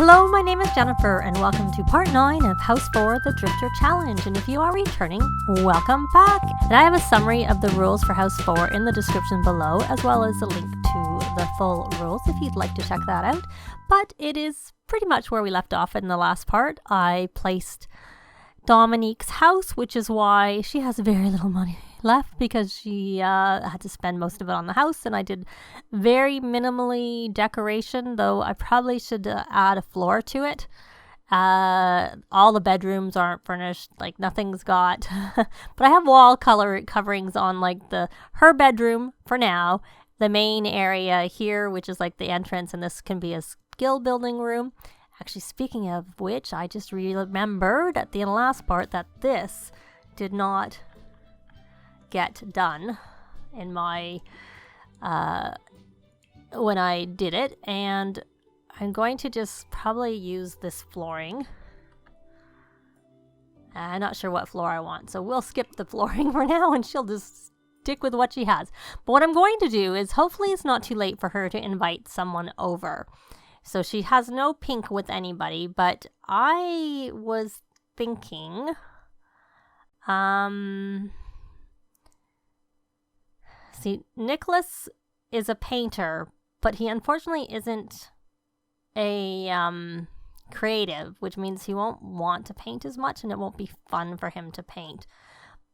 Hello, my name is Jennifer, and welcome to part 9 of House 4, the Drifter Challenge. And if you are returning, welcome back. And I have a summary of the rules for House 4 in the description below, as well as a link to the full rules if you'd like to check that out. But it is pretty much where we left off in the last part. I placed Dominique's house, which is why she has very little money left, because she had to spend most of it on the house, and I did very minimally decoration, though I probably should add a floor to it. All the bedrooms aren't furnished, like nothing's got but I have wall color coverings on like her bedroom for now, the main area here, which is like the entrance, and this can be a skill building room. Actually, speaking of which, I just remembered at the last part that this did not get done in my when I did it, and I'm going to just probably use this flooring. I'm not sure what floor I want, so we'll skip the flooring for now, and she'll just stick with what she has. But what I'm going to do is, hopefully it's not too late for her to invite someone over. So she has no pink with anybody, but I was thinking, see, Nicholas is a painter, but he unfortunately isn't a creative, which means he won't want to paint as much, and it won't be fun for him to paint.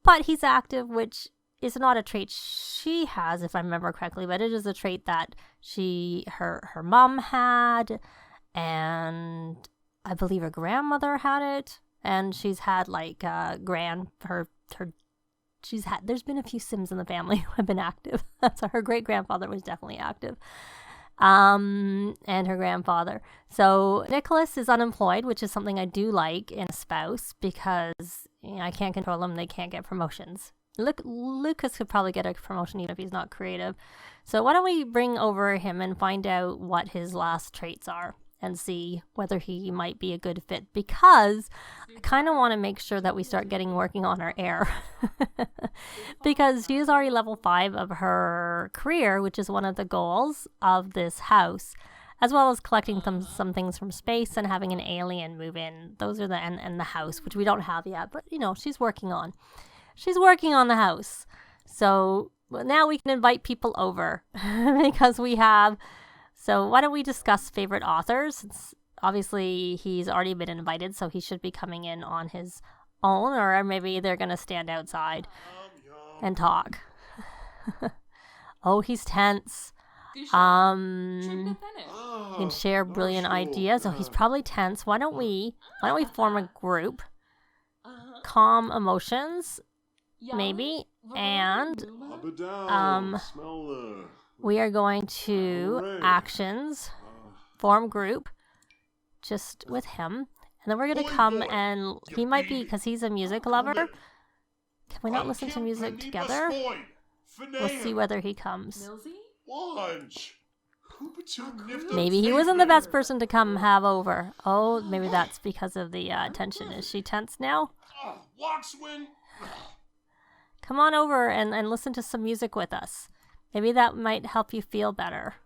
But he's active, which is not a trait she has, if I remember correctly, but it is a trait that her mom had, and I believe her grandmother had it, and she's had like there's been a few Sims in the family who have been active. So her great grandfather was definitely active. And her grandfather. So Nicholas is unemployed, which is something I do like in a spouse, because I can't control them. They can't get promotions. Lucas could probably get a promotion even if he's not creative. So why don't we bring over him and find out what his last traits are and see whether he might be a good fit, because I kind of want to make sure that we start working on our heir because she is already level 5 of her career, which is one of the goals of this house, as well as collecting some things from space and having an alien move in. Those are and the house, which we don't have yet, but she's working on the house. So now we can invite people over because we have. So why don't we discuss favorite authors? Obviously, he's already been invited, so he should be coming in on his own, or maybe they're going to stand outside and talk. Oh, he's tense. He can share brilliant ideas. Oh, he's probably tense. Why don't we form a group? Calm emotions, maybe, and we are going to actions, form group, just with him. And then we're going to come, and he might be, because he's a music lover. Can we not listen to music together? We'll see whether he comes. Maybe he wasn't the best person to come have over. Oh, maybe that's because of the tension. Is she tense now? Come on over and listen to some music with us. Maybe that might help you feel better.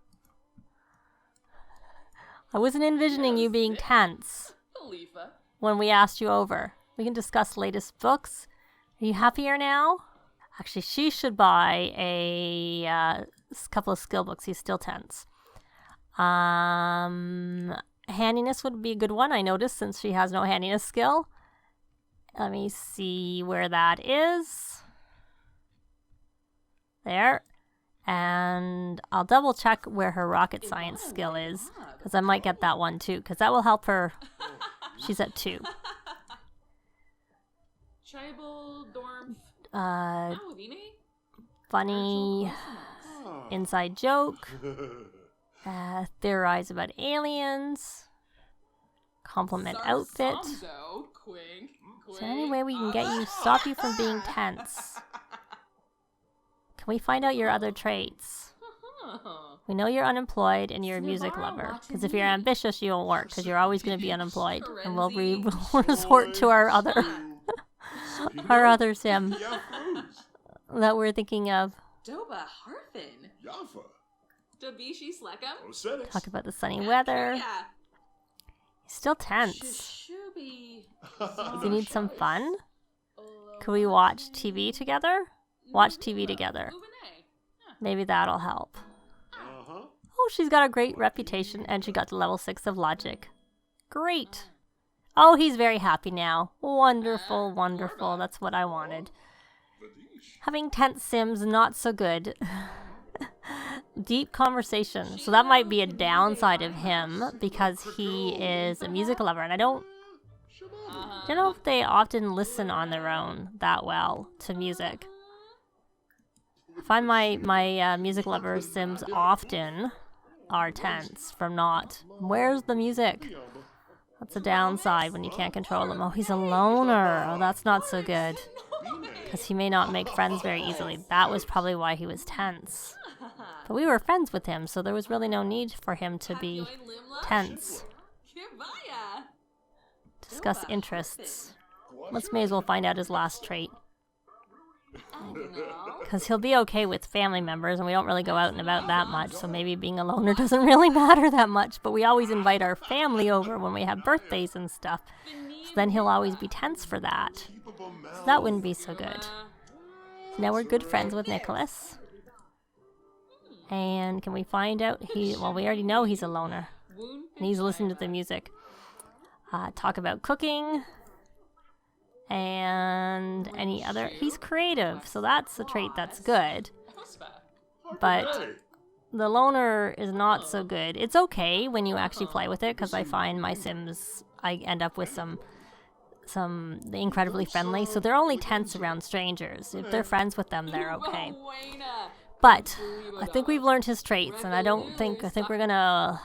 I wasn't envisioning you being tense when we asked you over. We can discuss latest books. Are you happier now? Actually, she should buy a couple of skill books. He's still tense. Handiness would be a good one, I noticed, since she has no handiness skill. Let me see where that is. There. And I'll double check where her rocket science skill is, because I might get that one too, because that will help her. She's at 2. Funny inside joke. Theorize about aliens. Compliment outfit. Is there any way we can stop you from being tense? Can we find out your other traits? We know you're unemployed and you're a music lover. Because if you're ambitious, you won't work, because you're always going to be unemployed. And we'll resort to our other sim that we're thinking of. Talk about the sunny weather. still tense. Does he need some fun? Could we watch TV together? Watch TV together. Maybe that'll help. Oh, she's got a great reputation, and she got to level 6 of logic. Great. Oh, he's very happy now. Wonderful, wonderful. That's what I wanted. Having tense Sims, not so good. Deep conversation. So that might be a downside of him because he is a music lover, and I don't know if they often listen on their own that well to music. I find my music lover Sims often are tense from not. Where's the music? That's a downside when you can't control him. Oh, he's a loner. Oh, that's not so good. Because he may not make friends very easily. That was probably why he was tense. But we were friends with him, so there was really no need for him to be tense. Discuss interests. Let's may as well find out his last trait. Because he'll be okay with family members, and we don't really go out and about that much, so maybe being a loner doesn't really matter that much, but we always invite our family over when we have birthdays and stuff. So then he'll always be tense for that. So that wouldn't be so good. So now we're good friends with Nicholas. And can we find out well, we already know he's a loner. And he's listening to the music. Talk about cooking. And any other. He's creative, so that's a trait that's good. But the loner is not so good. It's okay when you actually play with it, because I find my Sims, I end up with some incredibly friendly. So they're only tense around strangers. If they're friends with them, they're okay. But I think we've learned his traits, and I think we're gonna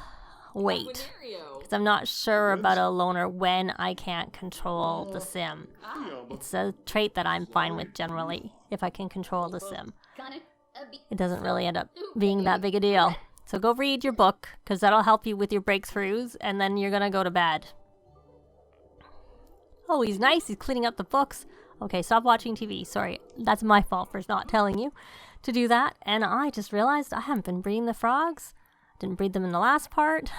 wait. Because I'm not sure about a loner when I can't control the Sim. It's a trait that I'm fine with generally, if I can control the Sim. It doesn't really end up being that big a deal. So go read your book, because that'll help you with your breakthroughs, and then you're going to go to bed. Oh, he's nice. He's cleaning up the books. Okay, stop watching TV. Sorry, that's my fault for not telling you to do that. And I just realized I haven't been breeding the frogs. Didn't breed them in the last part.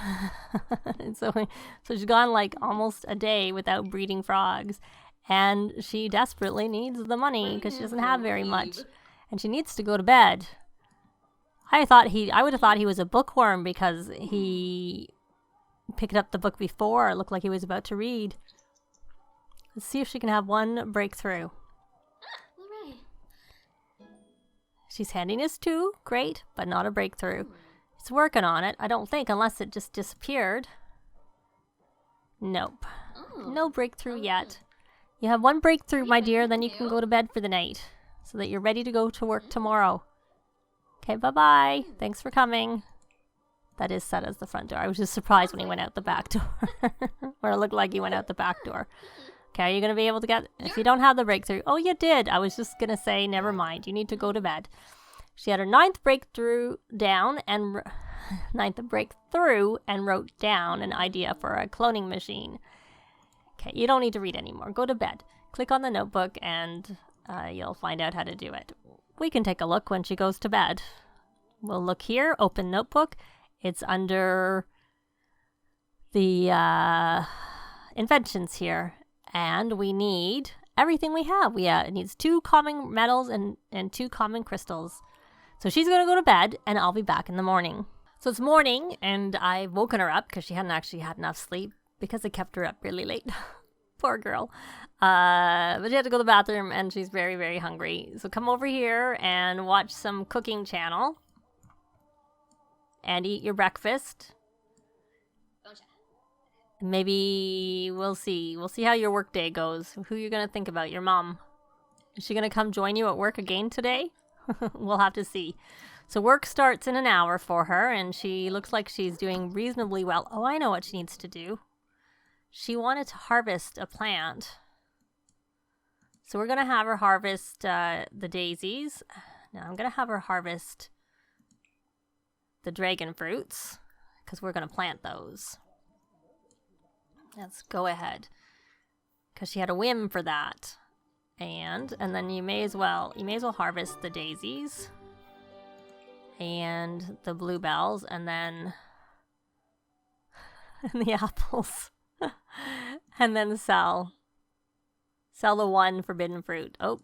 so she's gone like almost a day without breeding frogs. And she desperately needs the money because she doesn't have very much. And she needs to go to bed. I would have thought he was a bookworm because he picked up the book before. It looked like he was about to read. Let's see if she can have one breakthrough. She's handing us 2. Great, but not a breakthrough. It's working on it, I don't think, unless it just disappeared. Nope. No breakthrough yet. You have 1 breakthrough, my dear, then you can go to bed for the night. So that you're ready to go to work tomorrow. Okay, bye-bye. Thanks for coming. That is set as the front door. I was just surprised when he went out the back door. Or it looked like he went out the back door. Okay, are you going to be able to get... If you don't have the breakthrough... Oh, you did. I was just going to say, never mind. You need to go to bed. She had her 9th breakthrough down and... 9th breakthrough and wrote down an idea for a cloning machine. Okay, you don't need to read anymore. Go to bed. Click on the notebook and you'll find out how to do it. We can take a look when she goes to bed. We'll look here. Open notebook. It's under the inventions here. And we need everything we have. It needs 2 common metals and 2 common crystals. So she's going to go to bed, and I'll be back in the morning. So it's morning, and I've woken her up because she hadn't actually had enough sleep because I kept her up really late. Poor girl. But she had to go to the bathroom, and she's very, very hungry. So come over here and watch some cooking channel. And eat your breakfast. Maybe we'll see. We'll see how your work day goes. Who you're going to think about? Your mom. Is she going to come join you at work again today? We'll have to see. So work starts in an hour for her, and she looks like she's doing reasonably well. Oh, I know what she needs to do. She wanted to harvest a plant. So we're going to have her harvest the daisies. Now I'm going to have her harvest the dragon fruits, because we're going to plant those. Let's go ahead. Because she had a whim for that. And then you may as well harvest the daisies and the bluebells and then the apples. And then sell the one forbidden fruit. Oh,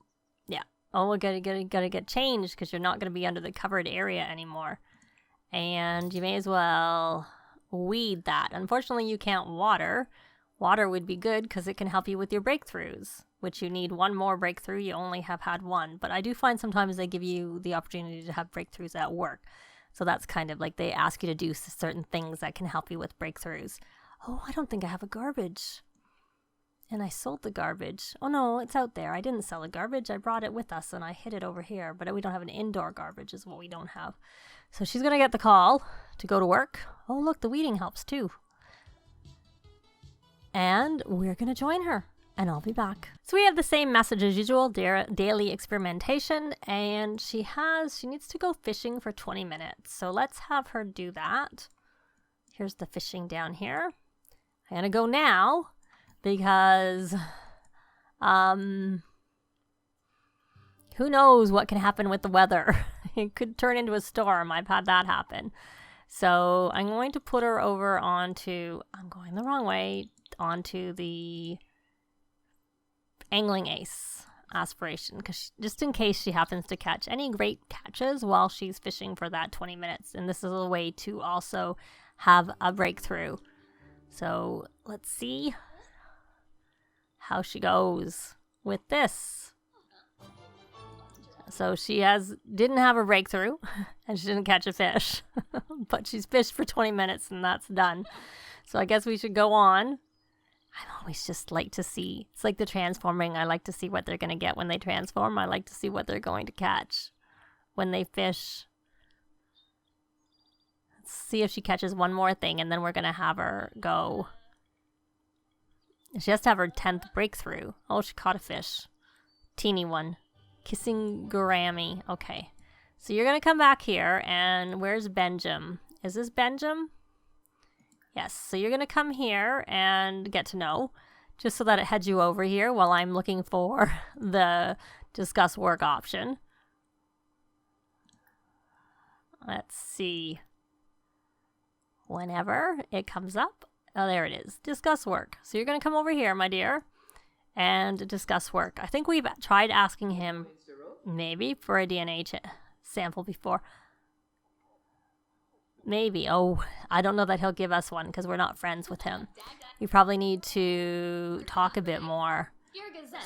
yeah. Oh, we're gotta get changed because you're not gonna be under the covered area anymore. And you may as well weed that. Unfortunately, you can't water. Water would be good because it can help you with your breakthroughs, which you need one more breakthrough. You only have had one. But I do find sometimes they give you the opportunity to have breakthroughs at work. So that's kind of like they ask you to do certain things that can help you with breakthroughs. Oh, I don't think I have a garbage. And I sold the garbage. Oh no, it's out there. I didn't sell the garbage. I brought it with us and I hid it over here. But we don't have an indoor garbage is what we don't have. So she's going to get the call to go to work. Oh, look, the weeding helps too. And we're going to join her. And I'll be back. So we have the same message as usual, daily experimentation. And she needs to go fishing for 20 minutes. So let's have her do that. Here's the fishing down here. I'm going to go now because who knows what can happen with the weather. It could turn into a storm. I've had that happen. So I'm going to put her over onto, I'm going the wrong way, onto the angling ace aspiration, because just in case she happens to catch any great catches while she's fishing for that 20 minutes. And this is a way to also have a breakthrough. So let's see how she goes with this. So she didn't have a breakthrough and she didn't catch a fish, but she's fished for 20 minutes and that's done. So I guess we should go on. I always just like to see, it's like the transforming. I like to see what they're going to get when they transform. I like to see what they're going to catch when they fish. Let's see if she catches one more thing and then we're going to have her go. She has to have her 10th breakthrough. Oh, she caught a fish. Teeny one. Kissing Grammy. Okay. So you're going to come back here and where's Benjamin? Is this Benjamin? Yes. So you're going to come here and get to know just so that it heads you over here while I'm looking for the discuss work option. Let's see. Whenever it comes up. Oh, there it is. Discuss work. So you're going to come over here, my dear, and discuss work. I think we've tried asking him maybe for a DNA sample before. Maybe. Oh, I don't know that he'll give us one because we're not friends with him. We probably need to talk a bit more.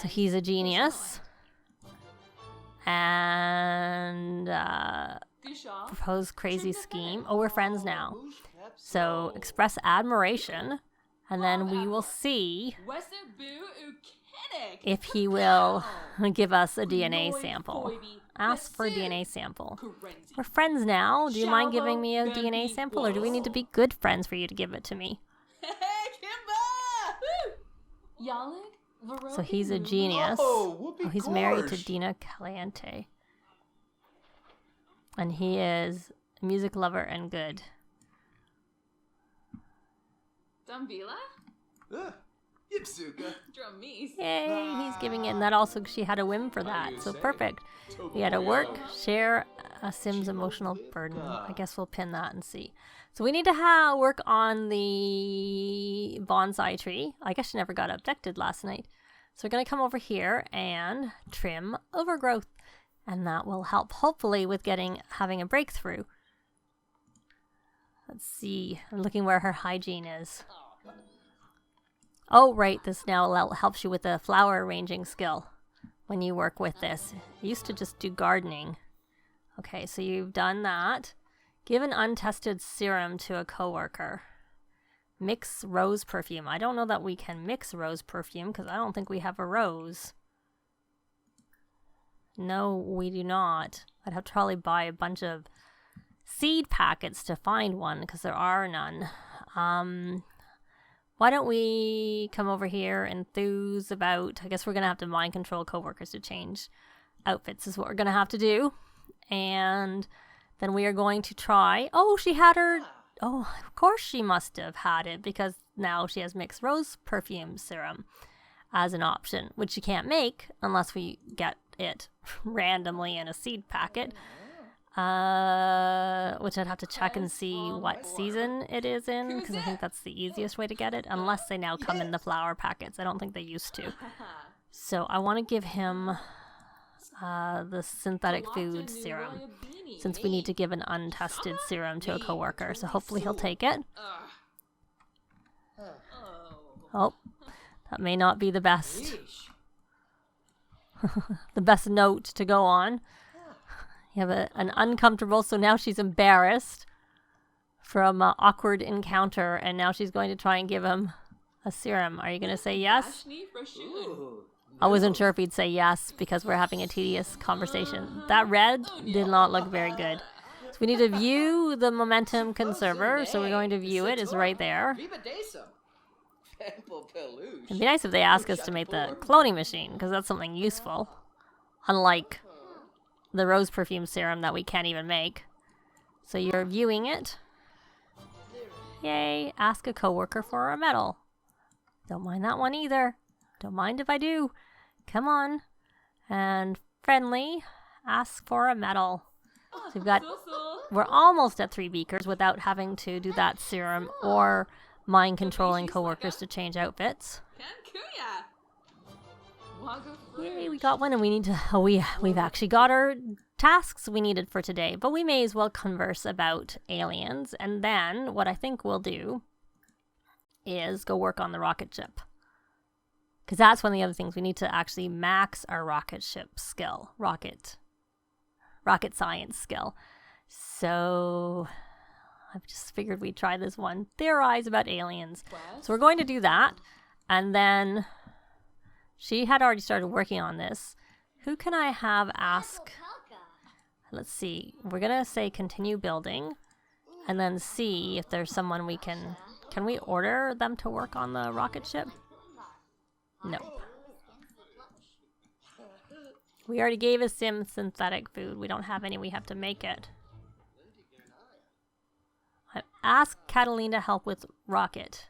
So he's a genius. And propose crazy scheme. Oh, we're friends now. So express admiration. And then we will see if he will give us a DNA sample. Ask for a DNA sample. We're friends now. Do you mind giving me a DNA sample, or do we need to be good friends for you to give it to me? So he's a genius. Oh, he's married to Dina Caliente. And he is a music lover and good. Yay, he's giving it, and that also, she had a whim for that, so perfect. We had a work, share a Sim's emotional burden. I guess we'll pin that and see. So we need to work on the bonsai tree. I guess she never got abducted last night. So we're going to come over here and trim overgrowth, and that will help hopefully with having a breakthrough. Let's see, I'm looking where her hygiene is. Oh, right, this now helps you with the flower arranging skill when you work with this. You used to just do gardening. Okay, so you've done that. Give an untested serum to a coworker. Mix rose perfume. I don't know that we can mix rose perfume because I don't think we have a rose. No, we do not. I'd have to probably buy a bunch of seed packets to find one because there are none. Why don't we come over here and enthuse about, I guess we're going to have to mind control coworkers to change outfits is what we're going to have to do. And then we are going to try, oh, she had her, oh, of course she must have had it because now she has mixed rose perfume serum as an option, which you can't make unless we get it randomly in a seed packet. Which I'd have to check and see what season it is in, because I think that's the easiest way to get it, unless they now come in the flower packets. I don't think they used to. So I want to give him the synthetic food serum, since we need to give an untested serum to a coworker. So hopefully he'll take it. Oh, that may not be the best. The best note to go on. You have an uncomfortable, so now she's embarrassed from an awkward encounter, and now she's going to try and give him a serum. Are you going to say yes? I wasn't sure if he'd say yes because we're having a tedious conversation. That red did not look very good. So we need to view the momentum conserver, so we're going to view it. It's right there. It'd be nice if they ask us to make the cloning machine, because that's something useful. Unlike the rose perfume serum that we can't even make. So you're viewing it. Yay, ask a coworker for a medal. Don't mind that one either. Don't mind if I do. Come on. And friendly, ask for a medal. So we're almost at 3 beakers without having to do that serum or mind controlling coworkers to change outfits. Yay, we got one, and we need to... we've actually got our tasks we needed for today, but we may as well converse about aliens, and then what I think we'll do is go work on the rocket ship. Because that's one of the other things. We need to actually max our rocket ship skill. Rocket science skill. So I've just figured we'd try this one. Theorize about aliens. So we're going to do that, and then... She had already started working on this. Who can I have ask? Let's see. We're going to say continue building and then see if there's someone we can... Can we order them to work on the rocket ship? Nope. We already gave a sim synthetic food. We don't have any. We have to make it. Ask Catalina to help with rocket.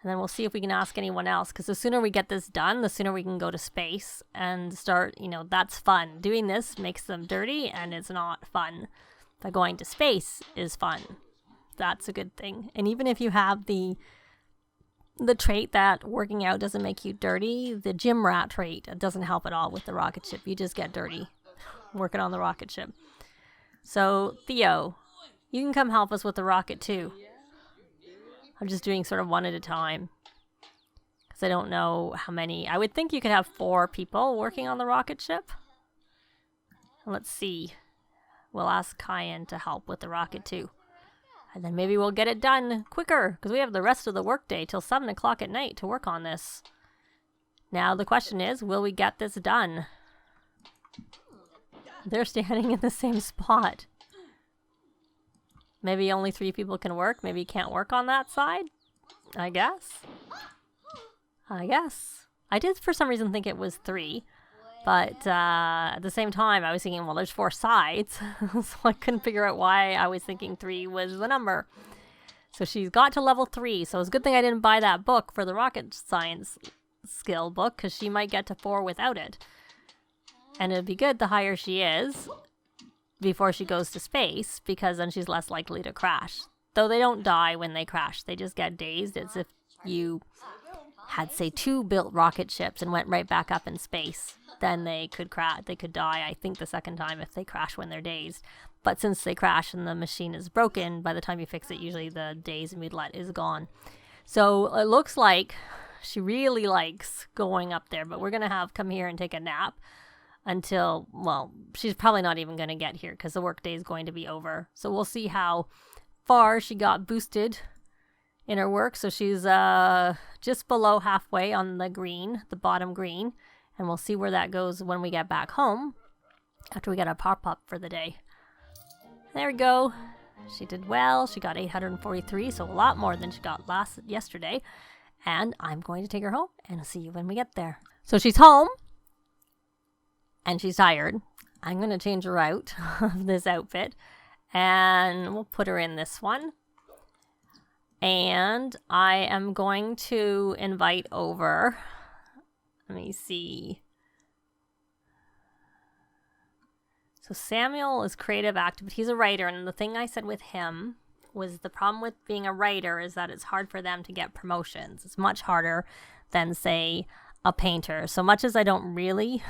And then we'll see if we can ask anyone else, because the sooner we get this done, the sooner we can go to space and start, that's fun. Doing this makes them dirty, and it's not fun. But going to space is fun. That's a good thing. And even if you have the trait that working out doesn't make you dirty, the gym rat trait doesn't help at all with the rocket ship. You just get dirty working on the rocket ship. So, Theo, you can come help us with the rocket too. I'm just doing sort of one at a time, because I don't know how many. I would think you could have 4 people working on the rocket ship. Let's see. We'll ask Kyan to help with the rocket too. And then maybe we'll get it done quicker, because we have the rest of the workday till 7 o'clock at night to work on this. Now the question is, will we get this done? They're standing in the same spot. Maybe only 3 people can work. Maybe you can't work on that side. I guess. I did for some reason think it was 3. But at the same time, I was thinking, well, there's 4 sides. So I couldn't figure out why I was thinking 3 was the number. So she's got to level 3. So it's a good thing I didn't buy that book for the rocket science skill book, because she might get to 4 without it. And it'd be good the higher she is before she goes to space, because then she's less likely to crash. Though they don't die when they crash. They just get dazed. It's if you had, say, 2 built rocket ships and went right back up in space. Then they could crash. They could die, I think, the second time if they crash when they're dazed. But since they crash and the machine is broken, by the time you fix it, usually the daze moodlet is gone. So it looks like she really likes going up there, but we're going to have come here and take a nap until, well, she's probably not even going to get here because the workday is going to be over. So we'll see how far she got boosted in her work. So she's just below halfway on the green, the bottom green, and we'll see where that goes when we get back home after we get a pop-up for the day. There we go. She did well. She got 843, so a lot more than she got yesterday. And I'm going to take her home, and I'll see you when we get there. So she's home, and she's tired. I'm going to change her out of this outfit, and we'll put her in this one. And I am going to invite over, let me see. So Samuel is creative, active, but he's a writer. And the thing I said with him was the problem with being a writer is that it's hard for them to get promotions. It's much harder than, say, a painter. So much as I don't really,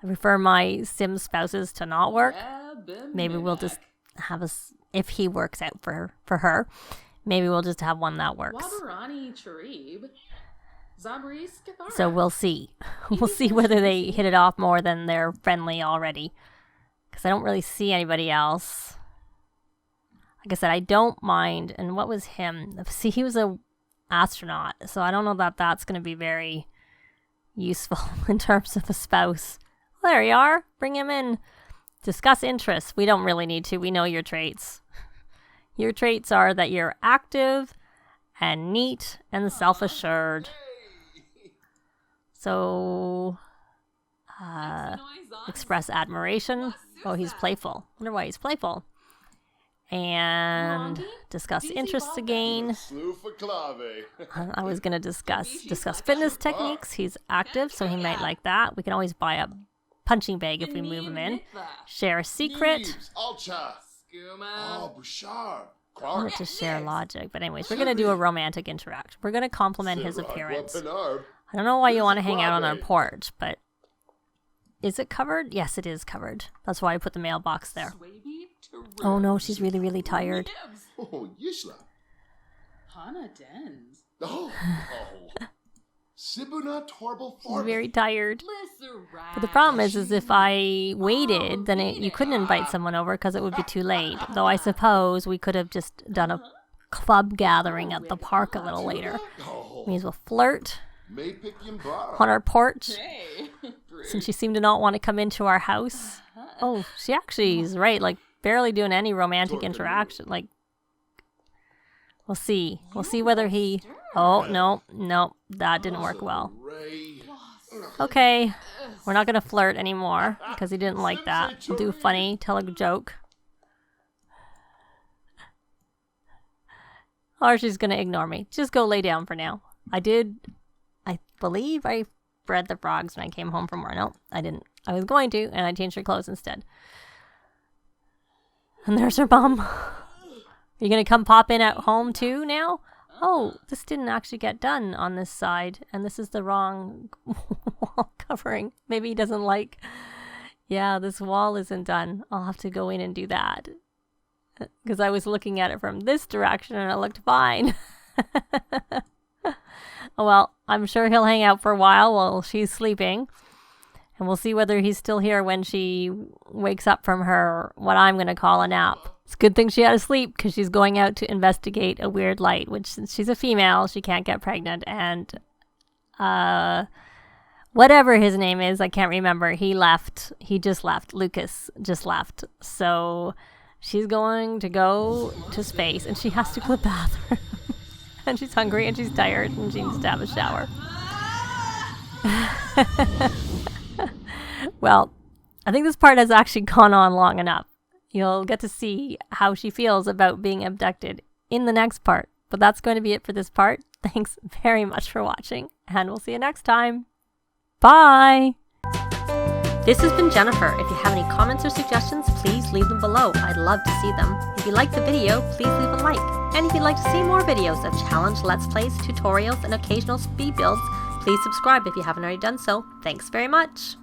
I prefer my sim spouses to not work. Maybe we'll just have if he works out for her, maybe we'll just have one that works. So we'll see. We'll see whether they hit it off more than they're friendly already. Because I don't really see anybody else. Like I said, I don't mind. And what was him? See, he was a astronaut. So I don't know that that's going to be very useful in terms of a spouse. Well, there you are. Bring him in. Discuss interests. We don't really need to. We know your traits. Your traits are that you're active and neat and self-assured. So, express admiration. Oh, he's playful. I wonder why he's playful. And discuss interests again. I was going to discuss fitness techniques. He's active, so he might like that. We can always buy a punching bag if we move him in. Share a secret. I wanted to share logic, but anyways, we're going to do a romantic interaction. We're going to compliment his appearance. I don't know why you want to hang out on our porch, but is it covered? Yes, it is covered. That's why I put the mailbox there. Oh no, she's really, really tired. She's very tired. But the problem is if I waited, then you couldn't invite someone over because it would be too late. Though I suppose we could have just done a club gathering at the park a little later. May as well flirt on our porch, since she seemed to not want to come into our house. Oh, she actually is right, like barely doing any romantic interaction. Like, we'll see whether he... Oh, no, that didn't work well. Okay, we're not going to flirt anymore because he didn't like that. We'll do funny, tell a joke. Or she's going to ignore me. Just go lay down for now. I believe I bred the frogs when I came home from work. No, I didn't. I was going to, and I changed her clothes instead. And there's her mom. Are you going to come pop in at home too now? Oh, this didn't actually get done on this side, and this is the wrong wall covering. Maybe he doesn't like... Yeah, this wall isn't done. I'll have to go in and do that. Because I was looking at it from this direction, and it looked fine. Oh, well, I'm sure he'll hang out for a while she's sleeping. And we'll see whether he's still here when she wakes up from her, what I'm going to call a nap. It's a good thing she had to sleep because she's going out to investigate a weird light, which since she's a female, she can't get pregnant. And whatever his name is, I can't remember. He left. He just left. Lucas just left. So she's going to go to space and she has to go to the bathroom. And she's hungry and she's tired and she needs to have a shower. Well, I think this part has actually gone on long enough. You'll get to see how she feels about being abducted in the next part. But that's going to be it for this part. Thanks very much for watching, and we'll see you next time. Bye! This has been Jennifer. If you have any comments or suggestions, please leave them below. I'd love to see them. If you liked the video, please leave a like. And if you'd like to see more videos of challenge, let's plays, tutorials, and occasional speed builds, please subscribe if you haven't already done so. Thanks very much!